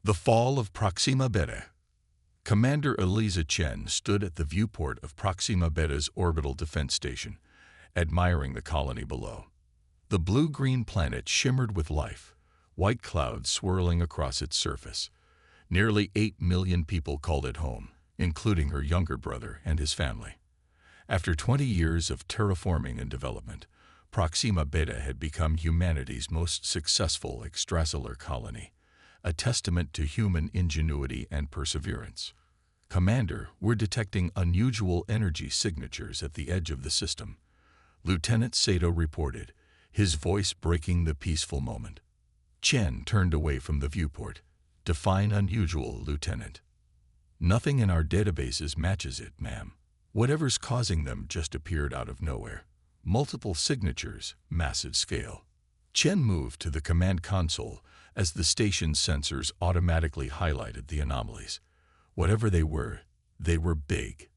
The fall of Proxima Beta. Commander Eliza Chen stood at the viewport of Proxima Beta's orbital defense station, admiring the colony below. The blue-green planet shimmered with life, white clouds swirling across its surface. Nearly 8 million people called it home, including her younger brother and his family. After 20 years of terraforming and development, Proxima Beta had become humanity's most successful extrasolar colony, a testament to human ingenuity and perseverance. Commander, we're detecting unusual energy signatures at the edge of the system, Lieutenant Sato reported, his voice breaking the peaceful moment. Chen turned away from the viewport. Define unusual, Lieutenant. Nothing in our databases matches it, ma'am. Whatever's causing them just appeared out of nowhere. Multiple signatures, massive scale. Chen moved to the command console as the station's sensors automatically highlighted the anomalies. Whatever they were big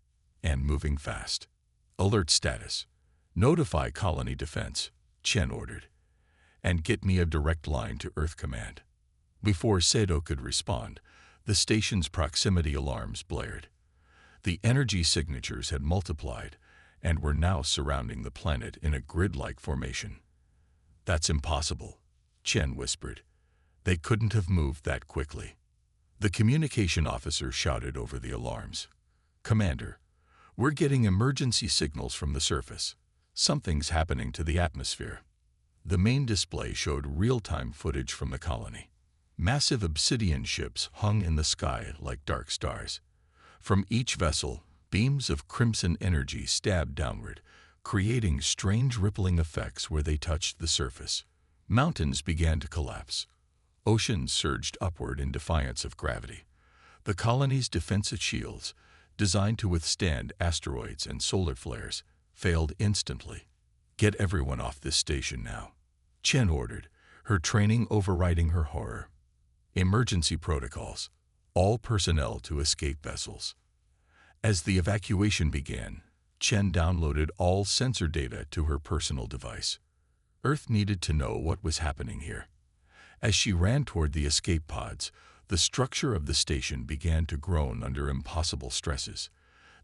and moving fast. Alert status. Notify Colony Defense, Chen ordered, and get me a direct line to Earth Command. Before Sato could respond, the station's proximity alarms blared. The energy signatures had multiplied and were now surrounding the planet in a grid-like formation. That's impossible, Chen whispered. They couldn't have moved that quickly. The communication officer shouted over the alarms. Commander, we're getting emergency signals from the surface. Something's happening to the atmosphere. The main display showed real-time footage from the colony. Massive obsidian ships hung in the sky like dark stars. From each vessel, beams of crimson energy stabbed downward, creating strange rippling effects where they touched the surface. Mountains began to collapse. Oceans surged upward in defiance of gravity. The colony's defensive shields, designed to withstand asteroids and solar flares, failed instantly. Get everyone off this station now, Chen ordered, her training overriding her horror. Emergency protocols. All personnel to escape vessels. As the evacuation began, Chen downloaded all sensor data to her personal device. Earth needed to know what was happening here. As she ran toward the escape pods, the structure of the station began to groan under impossible stresses.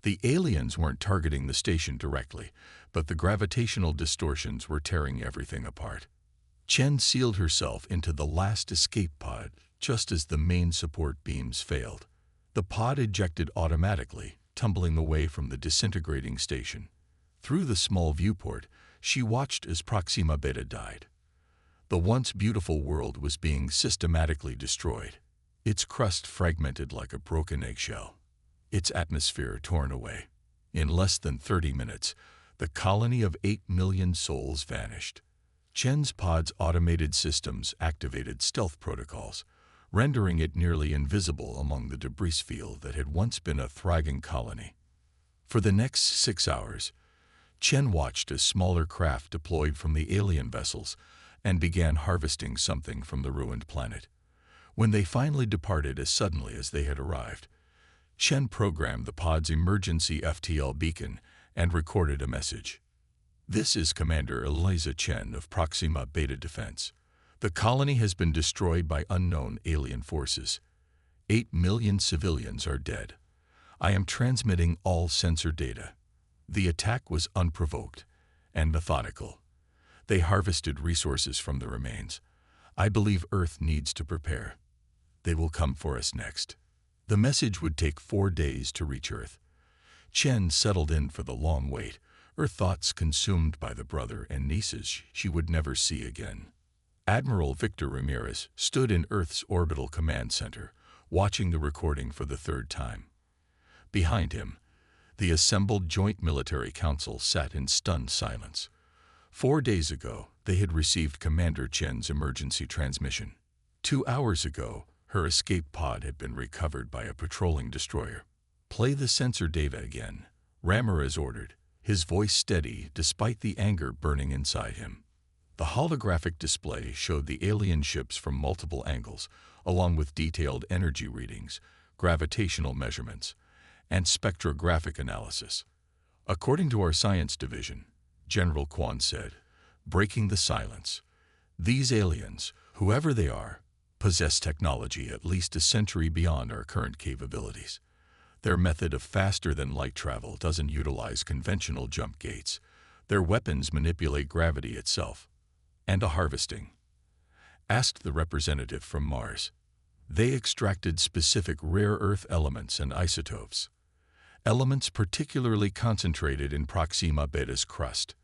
The aliens weren't targeting the station directly, but the gravitational distortions were tearing everything apart. Chen sealed herself into the last escape pod just as the main support beams failed. The pod ejected automatically, tumbling away from the disintegrating station. Through the small viewport, she watched as Proxima Beta died. The once beautiful world was being systematically destroyed, its crust fragmented like a broken eggshell, its atmosphere torn away. In less than 30 minutes, the colony of 8 million souls vanished. Chen's pod's automated systems activated stealth protocols, rendering it nearly invisible among the debris field that had once been a thriving colony. For the next 6 hours, Chen watched as smaller craft deployed from the alien vessels and began harvesting something from the ruined planet. When they finally departed as suddenly as they had arrived, Chen programmed the pod's emergency FTL beacon and recorded a message. This is Commander Eliza Chen of Proxima Beta Defense. The colony has been destroyed by unknown alien forces. 8 million civilians are dead. I am transmitting all sensor data. The attack was unprovoked and methodical. They harvested resources from the remains. I believe Earth needs to prepare. They will come for us next. The message would take 4 days to reach Earth. Chen settled in for the long wait, her thoughts consumed by the brother and nieces she would never see again. Admiral Victor Ramirez stood in Earth's orbital command center, watching the recording for the 3rd time. Behind him, the assembled Joint Military Council sat in stunned silence. 4 days ago, they had received Commander Chen's emergency transmission. 2 hours ago, her escape pod had been recovered by a patrolling destroyer. Play the sensor data again, Ramirez ordered, his voice steady despite the anger burning inside him. The holographic display showed the alien ships from multiple angles, along with detailed energy readings, gravitational measurements, and spectrographic analysis. According to our science division, General Quan said, breaking the silence, these aliens, whoever they are, possess technology at least a century beyond our current capabilities. Their method of faster-than-light travel doesn't utilize conventional jump gates. Their weapons manipulate gravity itself. And a harvesting. Asked the representative from Mars. They extracted specific rare earth elements and isotopes. Elements particularly concentrated in Proxima Beta's crust.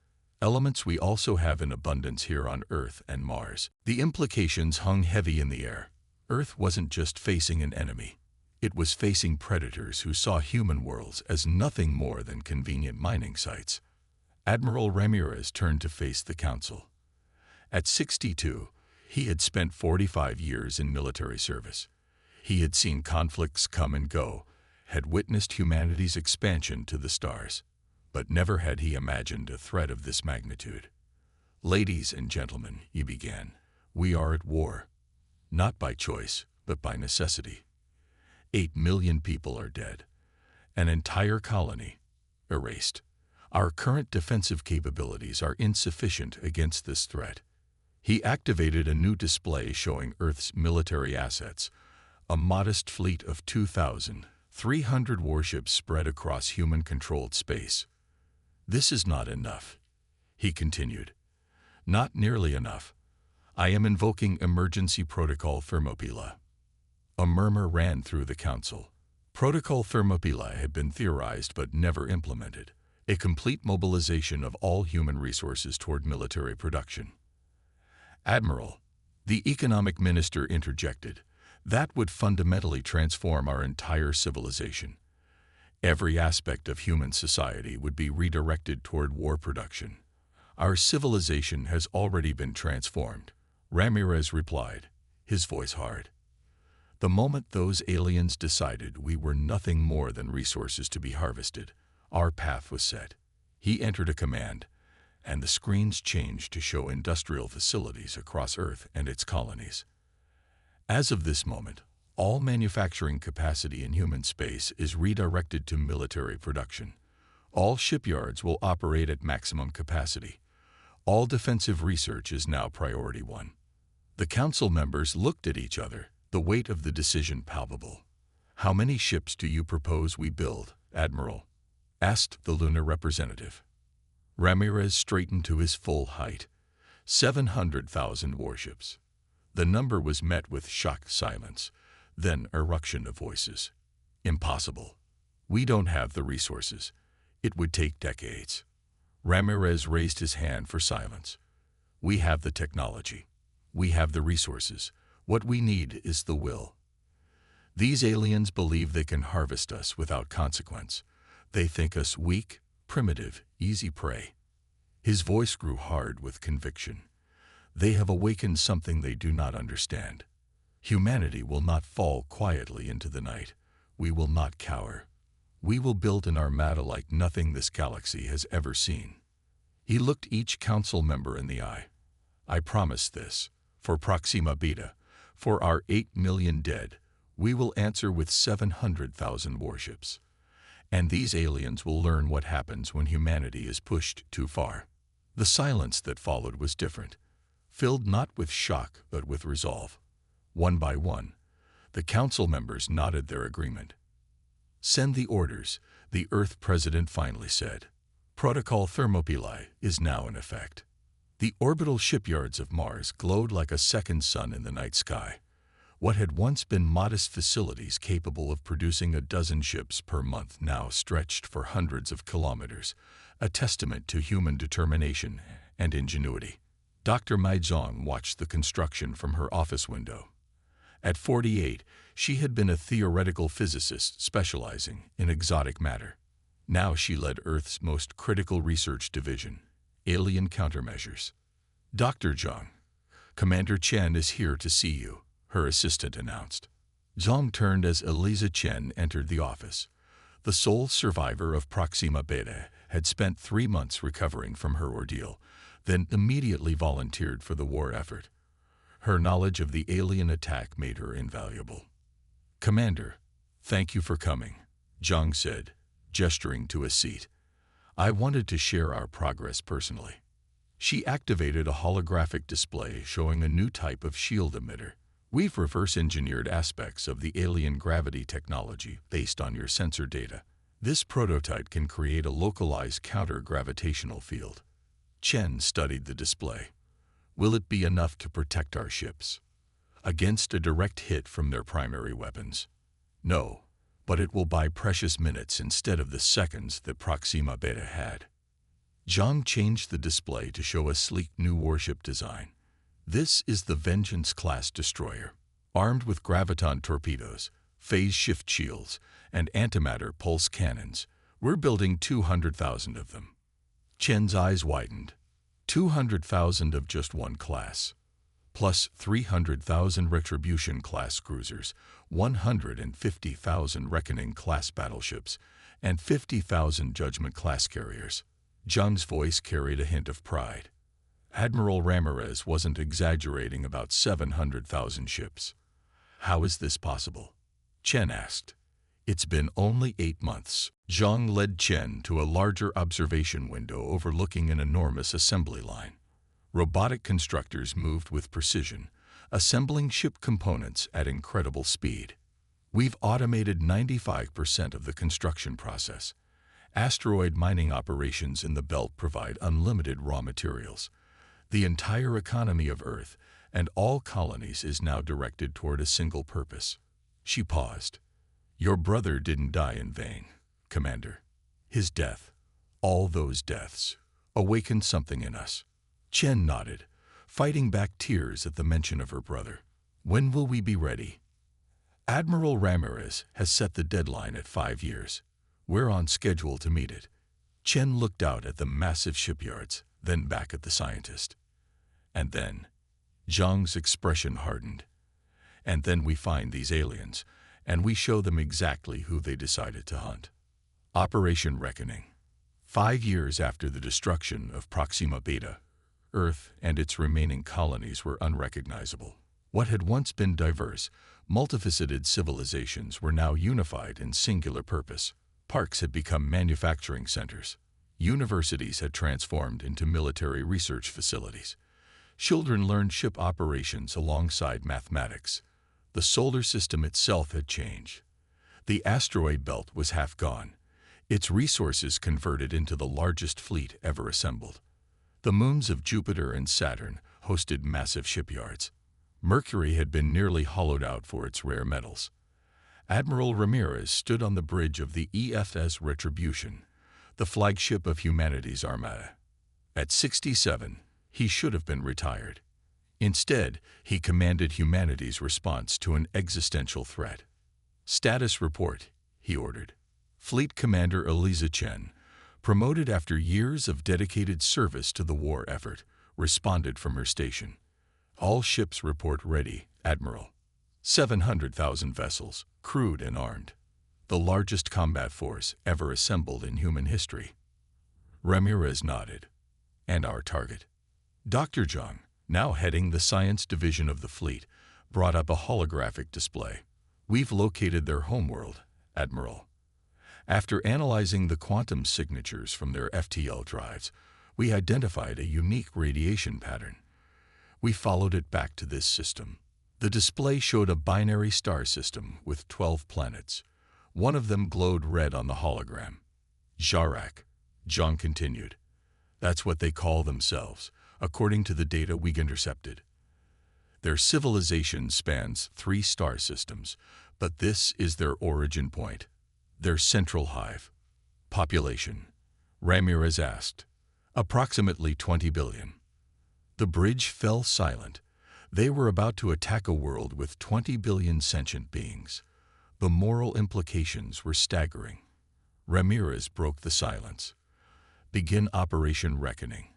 Elements we also have in abundance here on Earth and Mars. The implications hung heavy in the air. Earth wasn't just facing an enemy. It was facing predators who saw human worlds as nothing more than convenient mining sites. Admiral Ramirez turned to face the Council. At 62, he had spent 45 years in military service. He had seen conflicts come and go, had witnessed humanity's expansion to the stars, but never had he imagined a threat of this magnitude. "Ladies and gentlemen," he began, "we are at war. Not by choice, but by necessity. 8 million people are dead. An entire colony erased. Our current defensive capabilities are insufficient against this threat." He activated a new display showing Earth's military assets, a modest fleet of 2,300 warships spread across human-controlled space. "This is not enough," he continued. "Not nearly enough. I am invoking Emergency Protocol Thermopylae." A murmur ran through the Council. Protocol Thermopylae had been theorized but never implemented, a complete mobilization of all human resources toward military production. "Admiral," the economic minister interjected, "that would fundamentally transform our entire civilization. Every aspect of human society would be redirected toward war production." "Our civilization has already been transformed," Ramirez replied, his voice hard. "The moment those aliens decided we were nothing more than resources to be harvested, our path was set." He entered a command, and the screens changed to show industrial facilities across Earth and its colonies. "As of this moment, all manufacturing capacity in human space is redirected to military production. All shipyards will operate at maximum capacity. All defensive research is now priority one." The Council members looked at each other, the weight of the decision palpable. "How many ships do you propose we build, Admiral?" asked the lunar representative. Ramirez straightened to his full height. 700,000 warships. The number was met with shocked silence, then eruption of voices. "Impossible. We don't have the resources. It would take decades." Ramirez raised his hand for silence. "We have the technology. We have the resources. What we need is the will. These aliens believe they can harvest us without consequence. They think us weak, primitive, easy prey." His voice grew hard with conviction. "They have awakened something they do not understand. Humanity will not fall quietly into the night. We will not cower. We will build an armada like nothing this galaxy has ever seen." He looked each Council member in the eye. "I promise this. For Proxima Beta, for our 8 million dead, we will answer with 700,000 warships. And these aliens will learn what happens when humanity is pushed too far." The silence that followed was different, filled not with shock but with resolve. One by one, the Council members nodded their agreement. "Send the orders," the Earth President finally said. "Protocol Thermopylae is now in effect." The orbital shipyards of Mars glowed like a second sun in the night sky. What had once been modest facilities capable of producing a dozen ships per month now stretched for hundreds of kilometers, a testament to human determination and ingenuity. Dr. Mai Zhang watched the construction from her office window. At 48, she had been a theoretical physicist specializing in exotic matter. Now she led Earth's most critical research division, Alien Countermeasures. "Dr. Zhang, Commander Chen is here to see you," her assistant announced. Zhang turned as Eliza Chen entered the office. The sole survivor of Proxima Beta had spent 3 months recovering from her ordeal, then immediately volunteered for the war effort. Her knowledge of the alien attack made her invaluable. "Commander, thank you for coming," Zhang said, gesturing to a seat. "I wanted to share our progress personally." She activated a holographic display showing a new type of shield emitter, We've reverse-engineered aspects of the alien gravity technology based on your sensor data. This prototype can create a localized counter-gravitational field. Chen studied the display. Will it be enough to protect our ships against a direct hit from their primary weapons? No, but it will buy precious minutes instead of the seconds that Proxima Beta had. Zhang changed the display to show a sleek new warship design. This is the Vengeance-class destroyer, armed with graviton torpedoes, phase-shift shields, and antimatter pulse cannons. We're building 200,000 of them. Chen's eyes widened. 200,000 of just one class, plus 300,000 Retribution-class cruisers, 150,000 Reckoning-class battleships, and 50,000 Judgment-class carriers. Zhang's voice carried a hint of pride. Admiral Ramirez wasn't exaggerating about 700,000 ships. How is this possible? Chen asked. It's been only 8 months. Zhang led Chen to a larger observation window overlooking an enormous assembly line. Robotic constructors moved with precision, assembling ship components at incredible speed. We've automated 95% of the construction process. Asteroid mining operations in the belt provide unlimited raw materials. The entire economy of Earth and all colonies is now directed toward a single purpose. She paused. Your brother didn't die in vain, Commander. His death, all those deaths, awakened something in us. Chen nodded, fighting back tears at the mention of her brother. When will we be ready? Admiral Ramirez has set the deadline at 5 years. We're on schedule to meet it. Chen looked out at the massive shipyards, then back at the scientist. And then, Zhang's expression hardened. And then we find these aliens, and we show them exactly who they decided to hunt. Operation Reckoning. 5 years after the destruction of Proxima Beta, Earth and its remaining colonies were unrecognizable. What had once been diverse, multifaceted civilizations were now unified in singular purpose. Parks had become manufacturing centers. Universities had transformed into military research facilities. Children learned ship operations alongside mathematics. The solar system itself had changed. The asteroid belt was half gone, its resources converted into the largest fleet ever assembled. The moons of Jupiter and Saturn hosted massive shipyards. Mercury had been nearly hollowed out for its rare metals. Admiral Ramirez stood on the bridge of the EFS Retribution, the flagship of humanity's armada. At 67, he should have been retired. Instead, he commanded humanity's response to an existential threat. Status report, he ordered. Fleet Commander Eliza Chen, promoted after years of dedicated service to the war effort, responded from her station. All ships report ready, Admiral. 700,000 vessels, crewed and armed. The largest combat force ever assembled in human history. Ramirez nodded. And our target? Dr. Zhang, now heading the science division of the fleet, brought up a holographic display. We've located their homeworld, Admiral. After analyzing the quantum signatures from their FTL drives, we identified a unique radiation pattern. We followed it back to this system. The display showed a binary star system with 12 planets. One of them glowed red on the hologram. Jarak, Zhang continued. That's what they call themselves, according to the data we intercepted. Their civilization spans 3 star systems, but this is their origin point, their central hive. Population, Ramirez asked. Approximately 20 billion. The bridge fell silent. They were about to attack a world with 20 billion sentient beings. The moral implications were staggering. Ramirez broke the silence. Begin Operation Reckoning.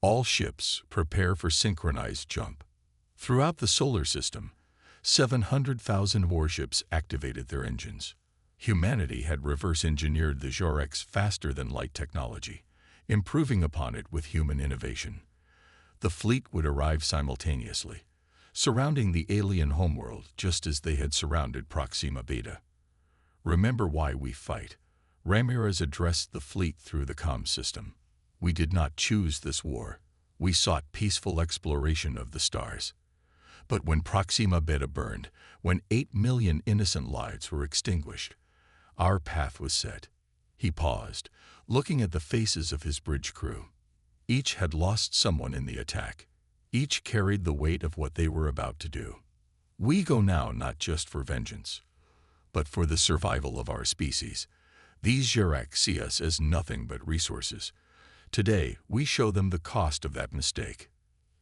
All ships prepare for synchronized jump. Throughout the solar system, 700,000 warships activated their engines. Humanity had reverse-engineered the Jorek's faster-than-light technology, improving upon it with human innovation. The fleet would arrive simultaneously, surrounding the alien homeworld just as they had surrounded Proxima Beta. Remember why we fight. Ramirez addressed the fleet through the comm system. We did not choose this war. We sought peaceful exploration of the stars. But when Proxima Beta burned, when 8 million innocent lives were extinguished, our path was set. He paused, looking at the faces of his bridge crew. Each had lost someone in the attack. Each carried the weight of what they were about to do. We go now not just for vengeance, but for the survival of our species. These Jarak see us as nothing but resources. Today, we show them the cost of that mistake.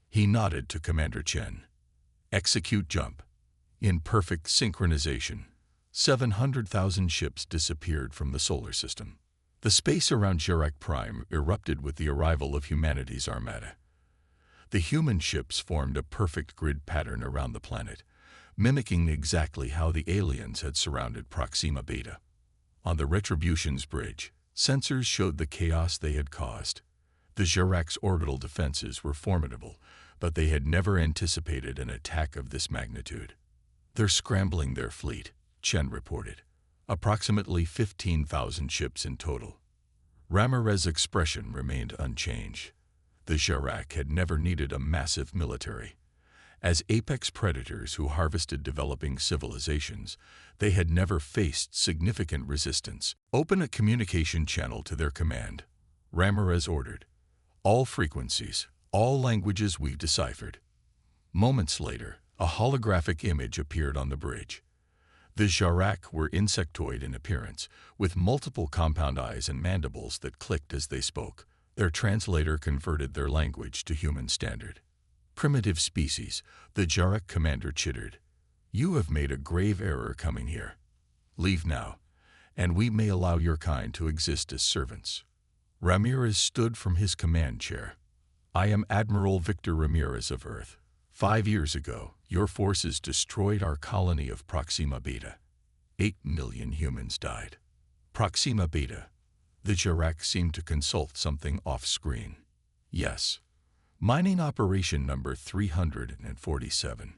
He nodded to Commander Chen. Execute jump. In perfect synchronization, 700,000 ships disappeared from the solar system. The space around Jarak Prime erupted with the arrival of humanity's armada. The human ships formed a perfect grid pattern around the planet, mimicking exactly how the aliens had surrounded Proxima Beta. On the Retribution's bridge, sensors showed the chaos they had caused. The Jarak's orbital defenses were formidable, but they had never anticipated an attack of this magnitude. They're scrambling their fleet, Chen reported. Approximately 15,000 ships in total. Ramirez's expression remained unchanged. The Jarak had never needed a massive military. As apex predators who harvested developing civilizations, they had never faced significant resistance. Open a communication channel to their command, Ramirez ordered. All frequencies, all languages we deciphered. Moments later, a holographic image appeared on the bridge. The Jarak were insectoid in appearance, with multiple compound eyes and mandibles that clicked as they spoke. Their translator converted their language to human standard. Primitive species, the Jarak commander chittered. You have made a grave error coming here. Leave now, and we may allow your kind to exist as servants. Ramirez stood from his command chair. I am Admiral Victor Ramirez of Earth. 5 years ago, your forces destroyed our colony of Proxima Beta. 8 million humans died. Proxima Beta. The Jarak seemed to consult something off-screen. Yes. Mining operation number 347.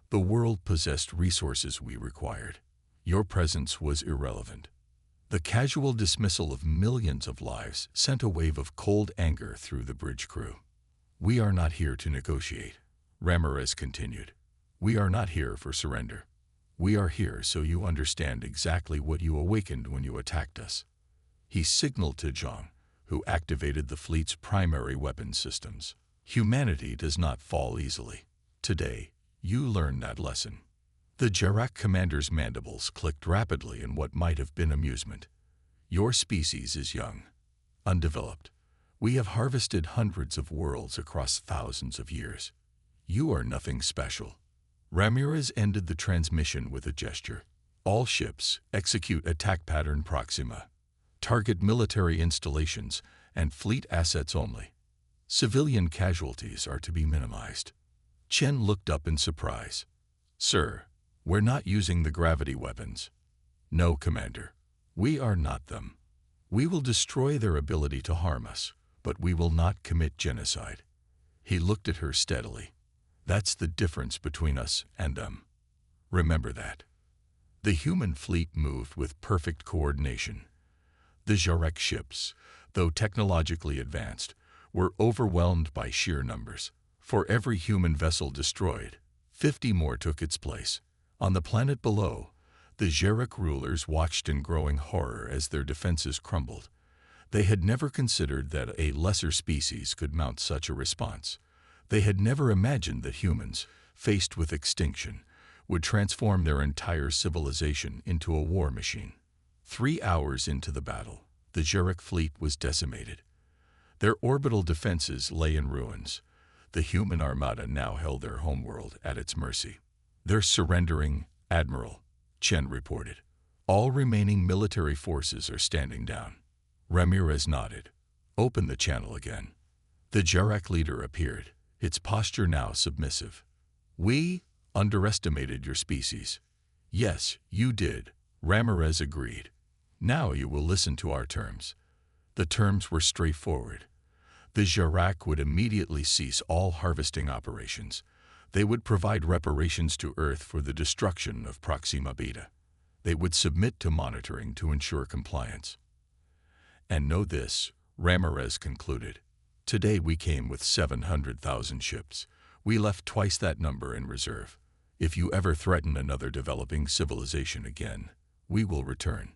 The world possessed resources we required. Your presence was irrelevant. The casual dismissal of millions of lives sent a wave of cold anger through the bridge crew. We are not here to negotiate, Ramirez continued. We are not here for surrender. We are here so you understand exactly what you awakened when you attacked us. He signaled to Zhang, who activated the fleet's primary weapon systems. Humanity does not fall easily. Today, you learn that lesson. The Jarak commander's mandibles clicked rapidly in what might have been amusement. Your species is young, undeveloped. We have harvested hundreds of worlds across thousands of years. You are nothing special. Ramirez ended the transmission with a gesture. All ships execute attack pattern Proxima. Target military installations and fleet assets only. Civilian casualties are to be minimized. Chen looked up in surprise. Sir, we're not using the gravity weapons. No, Commander. We are not them. We will destroy their ability to harm us, but we will not commit genocide. He looked at her steadily. That's the difference between us and them. Remember that. The human fleet moved with perfect coordination. The Jarak ships, though technologically advanced, were overwhelmed by sheer numbers. For every human vessel destroyed, 50 more took its place. On the planet below, the Jarak rulers watched in growing horror as their defenses crumbled. They had never considered that a lesser species could mount such a response. They had never imagined that humans, faced with extinction, would transform their entire civilization into a war machine. 3 hours into the battle, the Jarak fleet was decimated. Their orbital defenses lay in ruins. The human armada now held their homeworld at its mercy. They're surrendering, Admiral, Chen reported. All remaining military forces are standing down. Ramirez nodded. Open the channel again. The Jarak leader appeared, its posture now submissive. We underestimated your species. Yes, you did, Ramirez agreed. Now you will listen to our terms. The terms were straightforward. The Jarak would immediately cease all harvesting operations. They would provide reparations to Earth for the destruction of Proxima Beta. They would submit to monitoring to ensure compliance. And know this, Ramirez concluded. Today we came with 700,000 ships. We left twice that number in reserve. If you ever threaten another developing civilization again, we will return.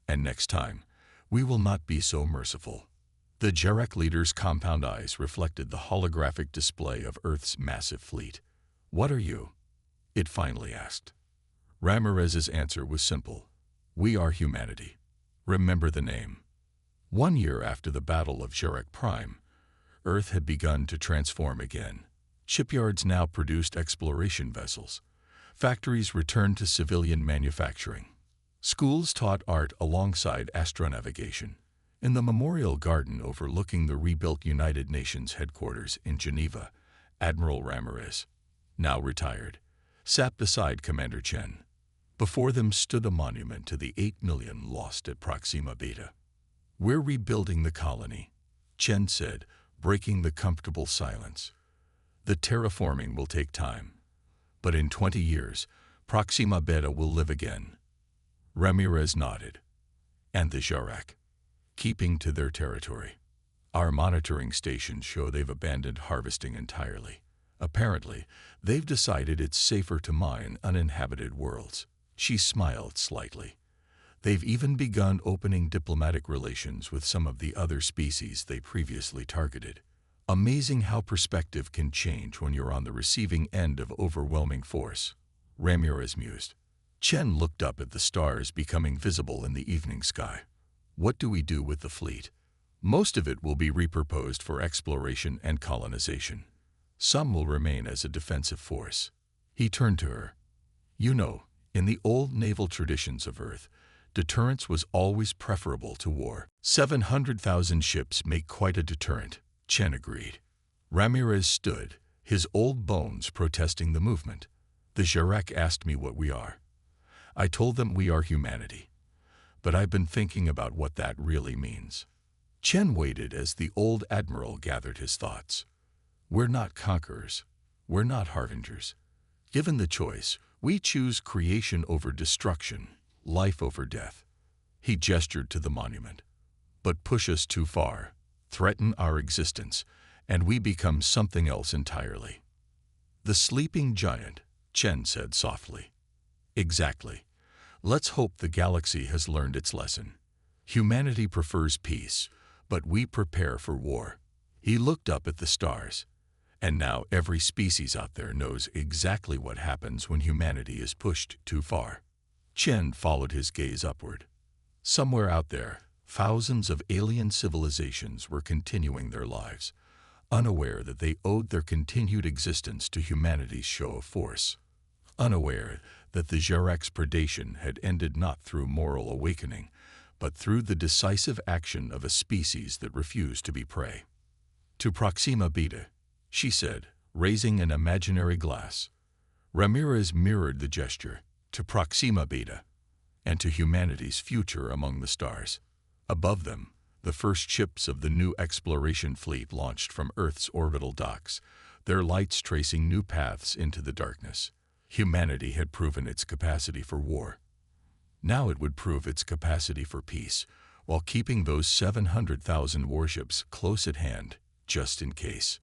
And next time, we will not be so merciful." The Jarek leader's compound eyes reflected the holographic display of Earth's massive fleet. "What are you?" it finally asked. Ramirez's answer was simple. "We are humanity. Remember the name." 1 year after the Battle of Jarek Prime, Earth had begun to transform again. Shipyards now produced exploration vessels. Factories returned to civilian manufacturing. Schools taught art alongside astronavigation. In the memorial garden overlooking the rebuilt United Nations headquarters in Geneva, Admiral Ramirez, now retired, sat beside Commander Chen. Before them stood a monument to the 8 million lost at Proxima Beta. "We're rebuilding the colony," Chen said, breaking the comfortable silence. "The terraforming will take time, but in 20 years, Proxima Beta will live again." Ramirez nodded. "And the Jarek, keeping to their territory. Our monitoring stations show they've abandoned harvesting entirely. Apparently, they've decided it's safer to mine uninhabited worlds." She smiled slightly. "They've even begun opening diplomatic relations with some of the other species they previously targeted. Amazing how perspective can change when you're on the receiving end of overwhelming force," Ramirez mused. Chen looked up at the stars becoming visible in the evening sky. "What do we do with the fleet?" "Most of it will be repurposed for exploration and colonization. Some will remain as a defensive force." He turned to her. "You know, in the old naval traditions of Earth, deterrence was always preferable to war." 700,000 ships make quite a deterrent," Chen agreed. Ramirez stood, his old bones protesting the movement. "The Jarek asked me what we are. I told them we are humanity. But I've been thinking about what that really means." Chen waited as the old admiral gathered his thoughts. "We're not conquerors. We're not harbingers. Given the choice, we choose creation over destruction, life over death." He gestured to the monument. "But push us too far, threaten our existence, and we become something else entirely." "The sleeping giant," Chen said softly. "Exactly. Let's hope the galaxy has learned its lesson. Humanity prefers peace, but we prepare for war." He looked up at the stars. "And now every species out there knows exactly what happens when humanity is pushed too far." Chen followed his gaze upward. Somewhere out there, thousands of alien civilizations were continuing their lives, unaware that they owed their continued existence to humanity's show of force. Unaware that the Jarek's predation had ended not through moral awakening, but through the decisive action of a species that refused to be prey. "To Proxima Beta," she said, raising an imaginary glass. Ramirez mirrored the gesture, to Proxima Beta, and to humanity's future among the stars. Above them, the first ships of the new exploration fleet launched from Earth's orbital docks, their lights tracing new paths into the darkness. Humanity had proven its capacity for war. Now it would prove its capacity for peace, while keeping those 700,000 warships close at hand, just in case.